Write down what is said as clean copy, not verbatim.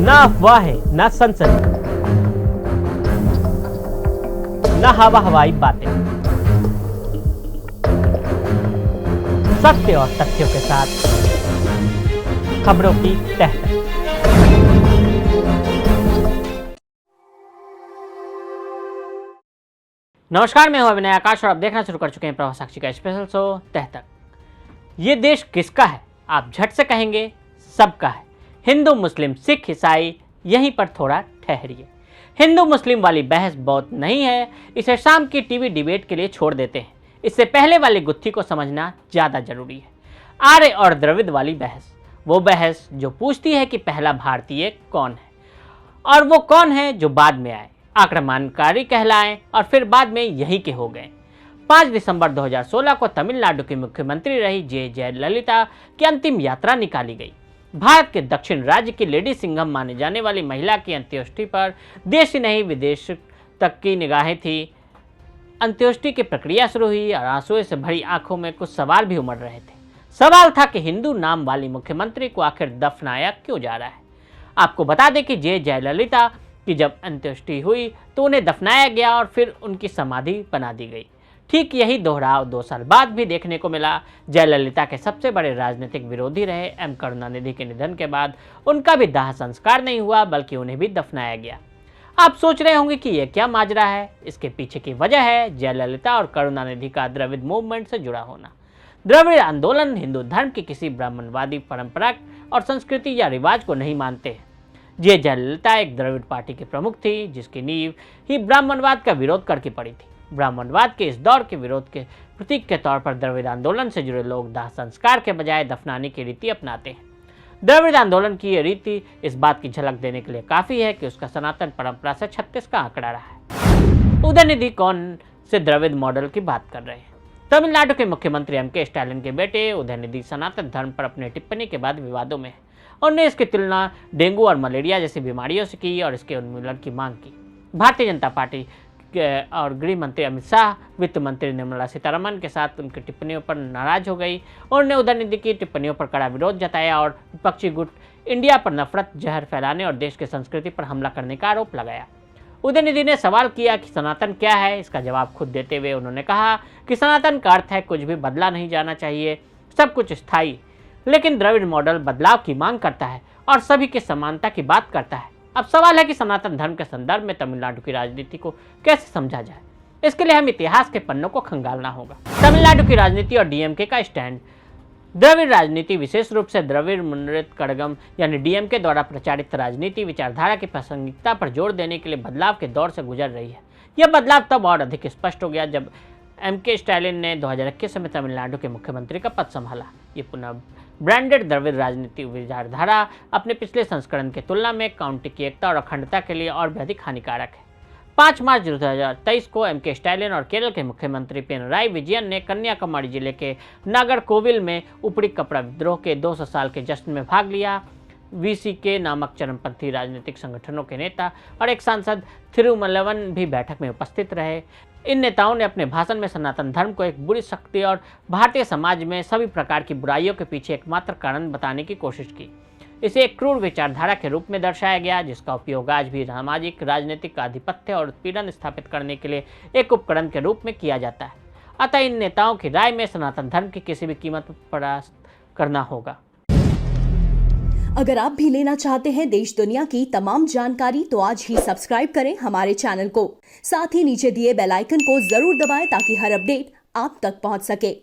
ना अफवाहें, ना सनसनी, ना हवा हवाई बातें, सत्य और तथ्यों के साथ खबरों की तह तक। नमस्कार, मैं हूं अभिनय आकाश और आप देखना शुरू कर चुके हैं प्रवाह साक्षी का स्पेशल शो तह तक। ये देश किसका है? आप झट से कहेंगे सबका है। हिंदू, मुस्लिम, सिख, ईसाई, यहीं पर थोड़ा ठहरिए। हिंदू मुस्लिम वाली बहस बहुत नहीं है, इसे शाम की टीवी डिबेट के लिए छोड़ देते हैं। इससे पहले वाली गुत्थी को समझना ज़्यादा जरूरी है। आर्य और द्रविड़ वाली बहस, वो बहस जो पूछती है कि पहला भारतीय कौन है और वो कौन है जो बाद में आए, आक्रमणकारी कहलाएं और फिर बाद में यहीं के हो गए। 5 दिसंबर 2016 को तमिलनाडु की मुख्यमंत्री रही जे जयललिता की अंतिम यात्रा निकाली गई। भारत के दक्षिण राज्य की लेडी सिंघम माने जाने वाली महिला की अंत्येष्टि पर देश ही नहीं विदेश तक की निगाहें थी। अंत्येष्टि की प्रक्रिया शुरू हुई और आंसुओं से भरी आंखों में कुछ सवाल भी उमड़ रहे थे। सवाल था कि हिंदू नाम वाली मुख्यमंत्री को आखिर दफनाया क्यों जा रहा है। आपको बता दें कि जे जयललिता की जब अंत्येष्टि हुई तो उन्हें दफनाया गया और फिर उनकी समाधि बना दी गई। ठीक यही दोहराव 2 साल बाद भी देखने को मिला। जयललिता के सबसे बड़े राजनीतिक विरोधी रहे एम करुणानिधि के निधन के बाद उनका भी दाह संस्कार नहीं हुआ, बल्कि उन्हें भी दफनाया गया। आप सोच रहे होंगे कि यह क्या माजरा है। इसके पीछे की वजह है जयललिता और करुणानिधि का द्रविड़ मूवमेंट से जुड़ा होना। द्रविड़ आंदोलन हिंदू धर्म की किसी ब्राह्मणवादी परंपरा और संस्कृति या रिवाज को नहीं मानते हैं। जे जयललिता एक द्रविड़ पार्टी की प्रमुख थी, जिसकी नींव ही ब्राह्मणवाद का विरोध करके पड़ी थी। ब्राह्मणवाद के इस दौर के विरोध के प्रतीक के तौर पर द्रविड़ आंदोलन से जुड़े लोग दाह संस्कार के बजाय दफनाने की रीति अपनाते हैं। द्रविड़ आंदोलन की ये रीति इस बात की झलक देने के लिए काफी है कि उसका सनातन परंपरा से 36 का आंकड़ा रहा है। उदयनिधि कौन से द्रविड़ मॉडल की बात कर रहे हैं? तमिलनाडु के मुख्यमंत्री एम.के. स्टालिन के बेटे उदयनिधि सनातन धर्म पर अपनी टिप्पणी के बाद विवादों में है। उन्होंने इसकी तुलना डेंगू और मलेरिया जैसी बीमारियों से की और इसके उन्मूलन की मांग की। भारतीय जनता पार्टी और गृह मंत्री अमित शाह, वित्त मंत्री निर्मला सीतारमण के साथ उनकी टिप्पणियों पर नाराज हो गई। उन्होंने उदयनिधि की टिप्पणियों पर कड़ा विरोध जताया और विपक्षी गुट इंडिया पर नफरत, जहर फैलाने और देश की संस्कृति पर हमला करने का आरोप लगाया। उदयनिधि ने सवाल किया कि सनातन क्या है। इसका जवाब खुद देते हुए उन्होंने कहा कि सनातन का अर्थ है कुछ भी बदला नहीं जाना चाहिए, सब कुछ स्थायी। लेकिन द्रविड़ मॉडल बदलाव की मांग करता है और सभी की समानता की बात करता है। अब सवाल है कि सनातन धर्म के संदर्भ में तमिलनाडु की राजनीति को कैसे समझा जाए। इसके लिए हम इतिहास के पन्नों को खंगालना होगा। तमिलनाडु की राजनीति और डीएमके का स्टैंड। द्रविड़ राजनीति विशेष रूप से द्रविड़ मुन्नेत्र कड़गम यानी डीएमके द्वारा प्रचारित राजनीति विचारधारा की प्रासंगिकता पर जोर देने के लिए बदलाव के दौर से गुजर रही है। यह बदलाव तब और अधिक स्पष्ट हो गया जब एम.के. स्टालिन ने 2021 में तमिलनाडु के मुख्यमंत्री का पद संभाला। ये पुनः ब्रांडेड द्रविड़ राजनीतिक विचारधारा अपने पिछले संस्करण की तुलना में काउंटी की एकता और अखंडता के लिए और भी अधिक हानिकारक है। 5 मार्च 2023 को एम.के. स्टालिन और केरल के मुख्यमंत्री पिनराई विजयन ने कन्याकुमारी जिले के नागरकोविल में उपड़ी कपड़ा विद्रोह के 200 साल के जश्न में भाग लिया। वीसीके नामक चरमपंथी राजनीतिक संगठनों के नेता और एक सांसद थिरुमलवन भी बैठक में उपस्थित रहे। इन नेताओं ने अपने भाषण में सनातन धर्म को एक बुरी शक्ति और भारतीय समाज में सभी प्रकार की बुराइयों के पीछे एकमात्र कारण बताने की कोशिश की। इसे एक क्रूर विचारधारा के रूप में दर्शाया गया, जिसका उपयोग आज भी सामाजिक राजनीतिक आधिपत्य और उत्पीड़न स्थापित करने के लिए एक उपकरण के रूप में किया जाता है। अतः इन नेताओं की राय में सनातन धर्म की किसी भी कीमत पर परास्त करना होगा। अगर आप भी लेना चाहते हैं देश दुनिया की तमाम जानकारी तो आज ही सब्सक्राइब करें हमारे चैनल को। साथ ही नीचे दिए बेल आइकन को जरूर दबाएं ताकि हर अपडेट आप तक पहुंच सके।